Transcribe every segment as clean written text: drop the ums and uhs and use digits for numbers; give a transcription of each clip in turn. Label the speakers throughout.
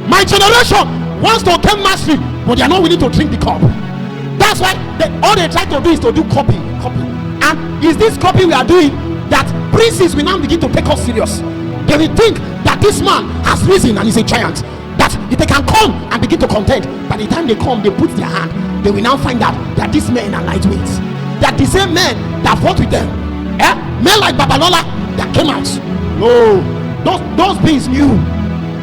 Speaker 1: My generation wants to gain mastery, but they are not willing to drink the cup. That's why all they try to do is to do copy. And is this copy we are doing that princes will now begin to take us serious? They will think that this man has risen and is a giant, that if they can come and begin to contend, by the time they come, they put their hand, they will now find out that these men are lightweights. That the same men that fought with them, men like Babalola that came out. No, those beings knew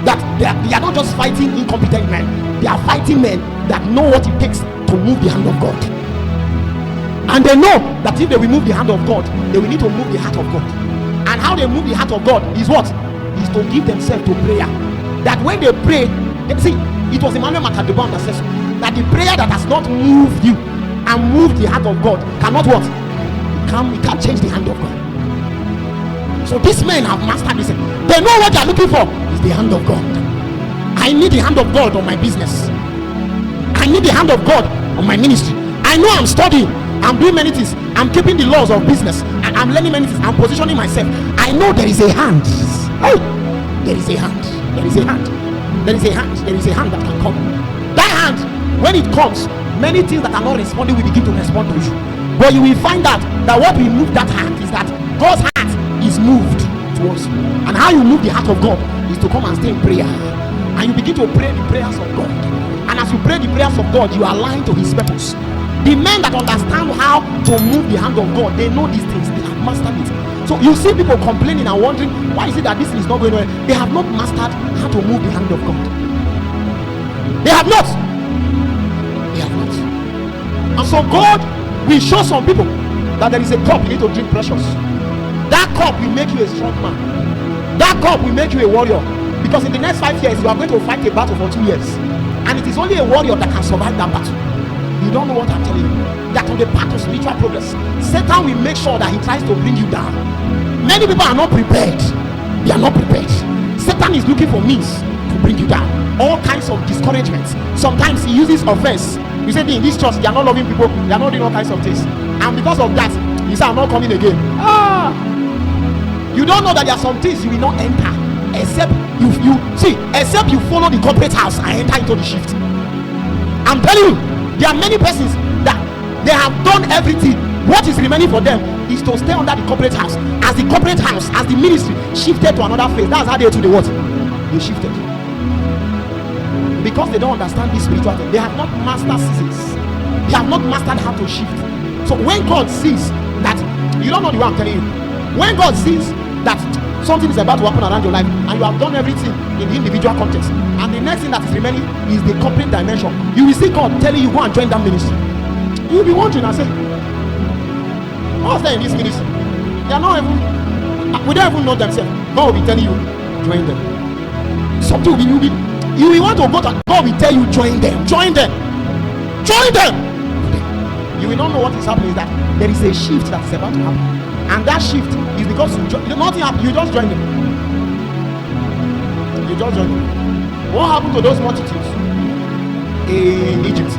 Speaker 1: that they are not just fighting incompetent men, they are fighting men that know what it takes to move the hand of God. And they know that if they will move the hand of God, they will need to move the heart of God. And how they move the heart of God is what? Is to give themselves to prayer. That when they pray, see, it was Emmanuel Macadebon that says that the prayer that has not moved you and moved the heart of God cannot what? It can't change the hand of God. So these men have mastered this. They know what they are looking for is the hand of God. I need the hand of God on my business. I need the hand of God on my ministry. I know I'm studying, I'm doing many things, I'm keeping the laws of business, and I'm learning many things, I'm positioning myself. I know there is a hand. Hey, there is a hand. There is a hand. There is a hand. There is a hand that can come. That hand, when it comes, many things that are not responding will begin to respond to you. But you will find out that what will move that hand is that God's heart is moved towards you. And how you move the heart of God is to come and stay in prayer. And you begin to pray the prayers of God. And as you pray the prayers of God, you align to his purpose. The men that understand how to move the hand of God, they know these things, they have mastered it. So you see people complaining and wondering, why is it that this is not going well? They have not mastered how to move the hand of God. They have not. They have not. And so God will show some people that there is a cup you need to drink precious. That cup will make you a strong man. That cup will make you a warrior. Because in the next 5 years, you are going to fight a battle for 2 years. And it is only a warrior that can survive that battle. You don't know what I'm telling you. That on the path of spiritual progress, Satan will make sure that he tries to bring you down. Many people are not prepared. They are not prepared. Satan is looking for means to bring you down. All kinds of discouragements. Sometimes he uses offense. You say in this church, they are not loving people. They are not doing all kinds of things. And because of that, he said, I'm not coming again. You don't know that there are some things you will not enter except except you follow the corporate house and enter into the shift. I'm telling you, there are many persons that they have done everything. What is remaining for them is to stay under the corporate house. As the corporate house, as the ministry shifted to another phase, that's how they do the what? They shifted. Because they don't understand this spiritual thing. They have not mastered seasons. They have not mastered how to shift. So when God sees that, you don't know the way I'm telling you. When God sees that something is about to happen around your life and you have done everything in the individual context, and the next thing that is remaining is the corporate dimension, you will see God telling you, go and join that ministry. You will be wondering and say, what's there in this ministry? They are not even, we don't even know themselves. God will be telling you, join them. Something will be, you will want to go to, God will tell you, join them. You will not know what is happening, is that there is a shift that is about to happen. And that shift is because nothing happened, you just join them. You just join them. What happened to those multitudes in Egypt?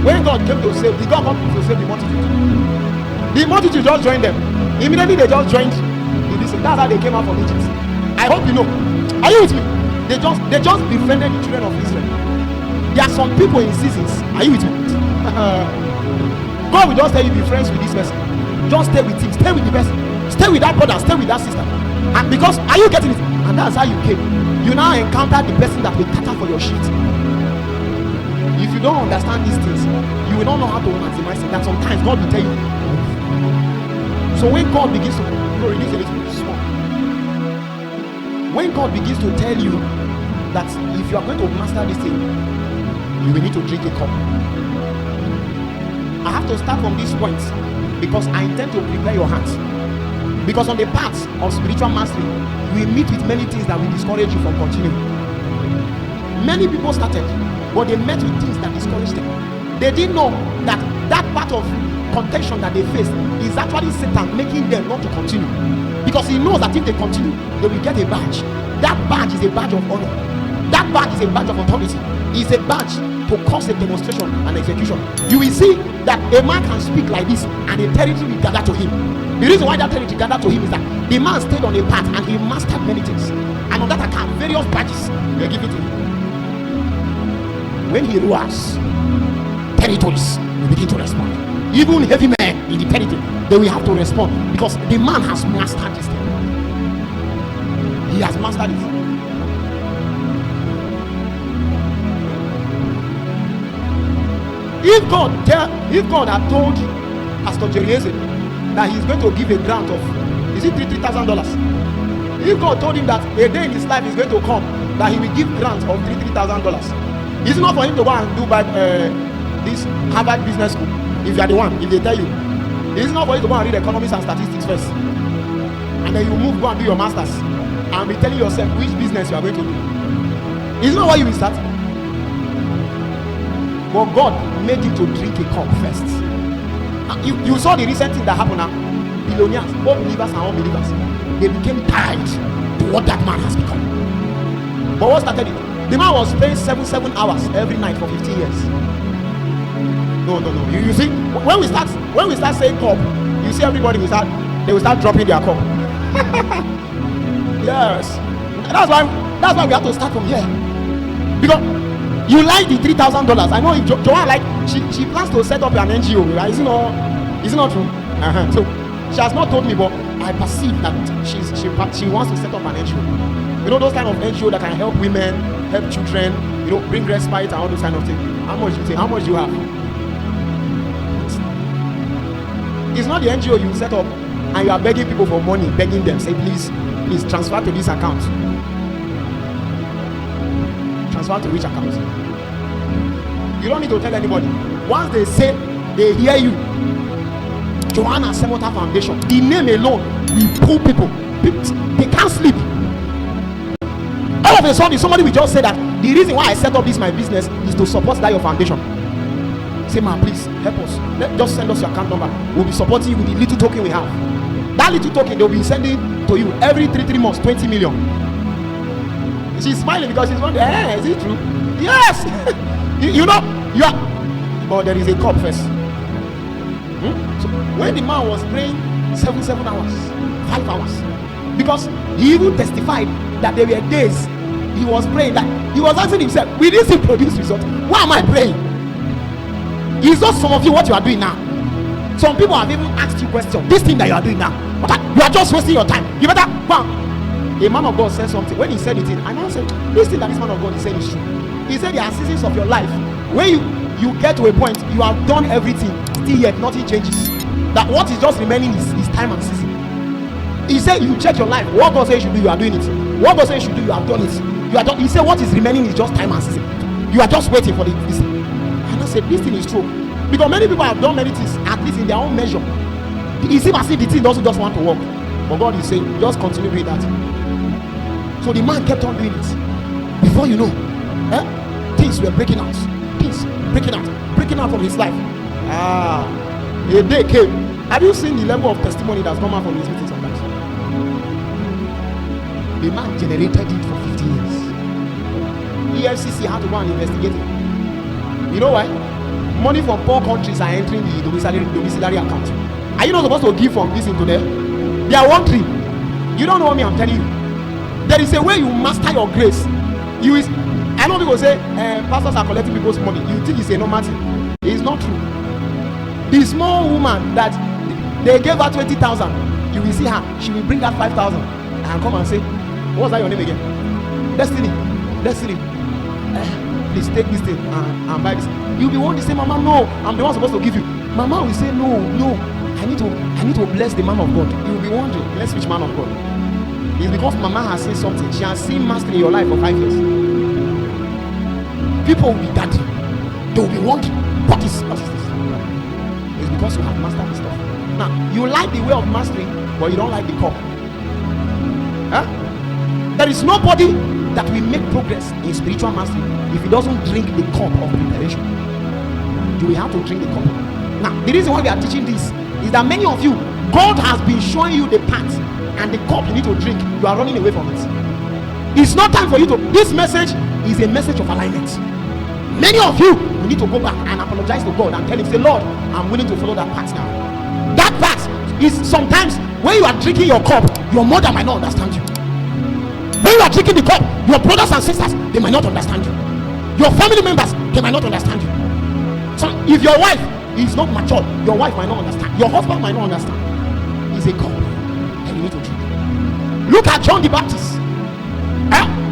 Speaker 1: When God came to save, God came to save the multitude. The multitude just joined them. Immediately they just joined in this. That's how they came out from Egypt. I hope you know. Are you with me? They just befriended the children of Israel. There are some people in seasons. Are you with me? God will just tell you, be friends with this person. Just stay with him, stay with the person, stay with that brother, stay with that sister. And because, are you getting it? And that's how you came. You now encounter the person that will cater for your shift. If you don't understand these things, you will not know how to maximize it. And sometimes God will tell you. So when God begins to release a little bit small, when God begins to tell you that if you are going to master this thing, you will need to drink a cup. I have to start from this point because I intend to prepare your heart. Because on the path of spiritual mastery, we meet with many things that will discourage you from continuing. Many people started, but they met with things that discouraged them. They didn't know that that part of contention that they face is actually Satan making them not to continue. Because he knows that if they continue, they will get a badge. That badge is a badge of honor. That badge is a badge of authority. It's a badge to cause a demonstration and execution. You will see that a man can speak like this and a territory will gather to him. The reason why that territory gathered to him is that the man stayed on a path and he mastered many things. And on that account, various badges were given to him. when he roars, territories will begin to respond. Even heavy men in the territory, they will have to respond because the man has mastered this thing. He has mastered it. If God had told Pastor Jerieze that he's going to give a grant of, is it $3,000? If God told him that a day in his life is going to come that he will give grants of $3,000, it's not for him to go and do by this Harvard Business School. If you are the one, if they tell you, it's not for you to go and read economics and statistics first, and then you go and do your masters and be telling yourself which business you are going to do. It's not why you will start. But God made you to drink a cup first. You saw the recent thing that happened now. Billionaires, both believers and unbelievers, they became tied to what that man has become. But what started it? The man was praying 7 hours every night for 15 years. No. You see, when we start saying cup, you see everybody they will start dropping their cup. Yes. That's why we have to start from here. Because you like the $3,000. I know if Joanne she plans to set up an NGO, right? Is it not true? So she has not told me, but I perceive that she wants to set up an NGO. You know those kind of NGO that can help women, help children, bring respite and all those kind of things. How much do you think? How much do you have? It's not the NGO you set up and you are begging people for money, begging them, say please transfer to this account. Transfer to which account? You don't need to tell anybody. Once they say, they hear you. Joanna Semota Foundation, the name alone will pull people. They can't sleep. All of a sudden, somebody will just say that the reason why I set up my business is to support that your foundation. Say, man, please help us. Just send us your account number. We'll be supporting you with the little token we have. That little token they'll be sending to you every 3 months, 20 million. She's smiling because she's wondering, is it true? Yes. you are. But there is a cup first. So when the man was praying 7 hours, 5 hours, because he even testified that there were days he was praying that he was asking himself, will this produce results? Why am I praying? It's not some of you what you are doing now. Some people have even asked you questions. This thing that you are doing now, but you are just wasting your time. You better go. A man of God said something. When he said it, I now said, this thing that this man of God is saying is true. He said there are seasons of your life where you get to a point, you have done everything, still yet nothing changes. That what is just remaining is time and season. He said you check your life. What God says you should do, you are doing it. What God says you should do, you have done it. He said what is remaining is just time and season. You are just waiting for this. And I said this thing is true. Because many people have done many things, at least in their own measure. It seems as if the thing doesn't just want to work. But God is saying, just continue doing that. So the man kept on doing it. Before you know, things were breaking out. Things breaking out from his life. A day came. Have you seen the level of testimony that's come out from his meeting sometimes? The man generated it for 50 years. EFCC had to go and investigate it. You know why? Money from poor countries are entering the domiciliary account. Are you not supposed to give from this into there? They are wondering. You don't know what I'm telling you. There is a way you master your grace. I know people say pastors are collecting people's money. You think it's a normal thing. It's not true. The small woman that they gave her 20,000, you will see her. She will bring out 5,000 and come and say, what's that your name again? Destiny. Please take this thing and buy this. You'll be one to say, Mama, no, I'm the one supposed to give you. Mama will say, no, I need to bless the man of God. You'll be wondering, bless which man of God? It's because Mama has seen something. She has seen mastery in your life for 5 years. People will be daddy. They will be wondering, what is this? It's because you have mastered this stuff. Now, you like the way of mastery, but you don't like the cup. There is nobody that will make progress in spiritual mastery if he doesn't drink the cup of preparation. You will have to drink the cup. Now, the reason why we are teaching this is that many of you, God has been showing you the path and the cup you need to drink. You are running away from it. It's not time for you to. This message is a message of alignment. Many of you need to go back and apologize to God and tell him, say, Lord, I'm willing to follow that path now. That path is sometimes when you are drinking your cup, your mother might not understand you. When you are drinking the cup, your brothers and sisters, they might not understand you. Your family members, they might not understand you. So if your wife is not mature, your wife might not understand. Your husband might not understand. He's a God, and you need to drink. Look at John the Baptist.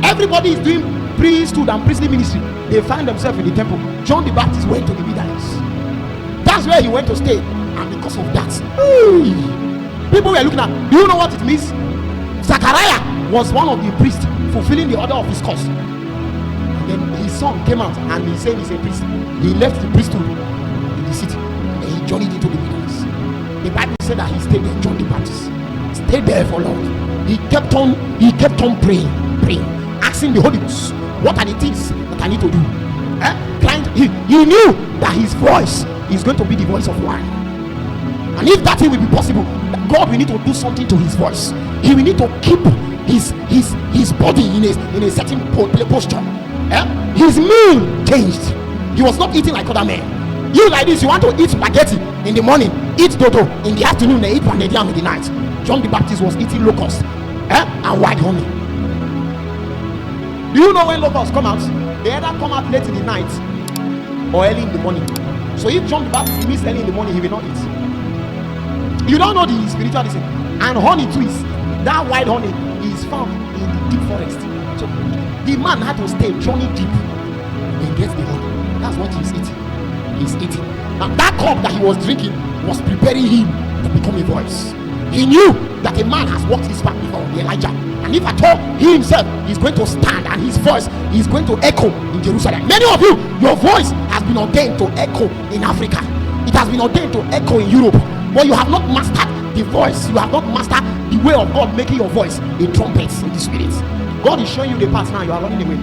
Speaker 1: Everybody is doing priesthood and priestly ministry. They find themselves in the temple. John the Baptist went to the wilderness. That's where he went to stay. And because of that, people were looking at, do you know what it means? Zachariah was one of the priests fulfilling the order of his cause. And then his son came out and he said he's a priest. He left the priesthood in the city and he journeyed into the wilderness. The Bible said that he stayed there. John the Baptist stayed there for long. He kept on praying, asking the Holy Ghost, what are the things that I need to do? He knew that his voice is going to be the voice of one. And if that thing will be possible, God will need to do something to his voice. He will need to keep his body in a certain posture. His meal changed. He was not eating like other men. You like this, you want to eat spaghetti in the morning, eat dodo in the afternoon, and eat pounded yam in the night. John the Baptist was eating locusts and white honey. Do you know when locusts come out? They either come out late in the night or early in the morning. So if John the Baptist meets early in the morning, he will not eat. You don't know the spiritual thing. And honey too is, that white honey is found in the deep forest. So the man had to stay journey deep and get the honey. That's what he's eating. He's eating. Now that cup that he was drinking was preparing him to become a voice. He knew that a man has walked his path before, Elijah. And if at all he himself is going to stand and his voice is going to echo in Jerusalem. Many of you, your voice has been ordained to echo in Africa. It has been ordained to echo in Europe. But you have not mastered the voice. You have not mastered the way of God making your voice a trumpet in the spirit. God is showing you the path now. You are running away.